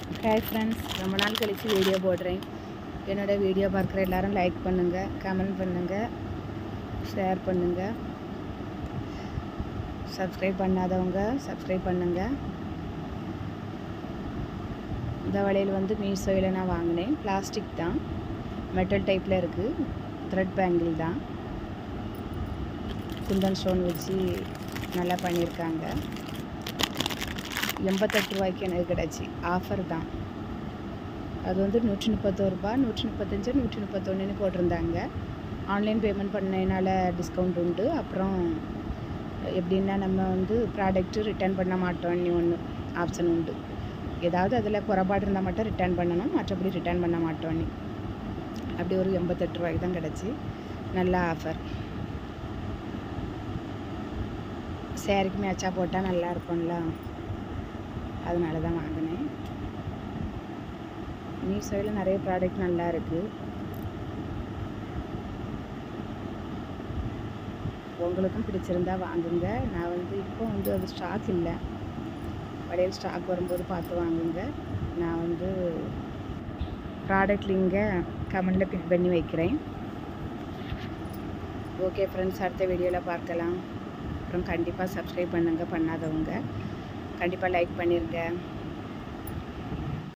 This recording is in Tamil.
ஹாய் ஃப்ரெண்ட்ஸ், ரொம்ப நாள் கழித்து வீடியோ போடுறேன். என்னோடய வீடியோ பார்க்குற எல்லோரும் லைக் பண்ணுங்கள், கமெண்ட் பண்ணுங்கள், ஷேர் பண்ணுங்கள். சப்ஸ்கிரைப் பண்ணாதவங்க சப்ஸ்கிரைப் பண்ணுங்கள். இந்த வளையல் வந்து மீஷோவில் நான் வாங்கினேன். பிளாஸ்டிக் தான், மெட்டல் டைப்பில் இருக்குது. த்ரெட் பேங்கிள் தான், குந்தன் ஸ்டோன் வச்சு நல்லா பண்ணியிருக்காங்க. 88 ரூபாய்க்கு எனக்கு கிடச்சி. ஆஃபர் தான். அது வந்து 131 ரூபா, 135, 131 போட்டிருந்தாங்க. ஆன்லைன் பேமெண்ட் பண்ணதுனால டிஸ்கவுண்ட் உண்டு. அப்புறம் எப்படின்னா நம்ம வந்து ப்ராடக்ட்டு ரிட்டர்ன் பண்ண மாட்டோம்னு ஒன்று ஆப்ஷன் உண்டு. ஏதாவது அதில் குறைபாடு இருந்தால் மட்டும் ரிட்டர்ன் பண்ணணும், மற்றபடி ரிட்டர்ன் பண்ண மாட்டோன்னு. அப்படி ஒரு 88 ரூபாய்க்கு தான் கிடச்சி. நல்ல ஆஃபர். சேரீக்கு மேட்சாக போட்டால் நல்லா இருக்கும்ல, அதனால தான் வாங்கினேன். மீஷோவில் நிறைய ப்ராடக்ட் நல்லா இருக்குது. உங்களுக்கும் பிடிச்சிருந்தா வாங்குங்க. நான் வந்து இப்போ வந்து அது ஸ்டாக் இல்லை, வளையல் ஸ்டாக் வரும்போது பார்த்து வாங்குங்க. நான் வந்து ப்ராடக்ட் லிங்கை கமெண்டில் பின் பண்ணி வைக்கிறேன். ஓகே ஃப்ரெண்ட்ஸ், அடுத்த வீடியோவில் பார்க்கலாம். அப்புறம் கண்டிப்பாக சப்ஸ்கிரைப் பண்ணுங்கள், பண்ணாதவங்க கண்டிப்பாக லைக் பண்ணிடுங்க.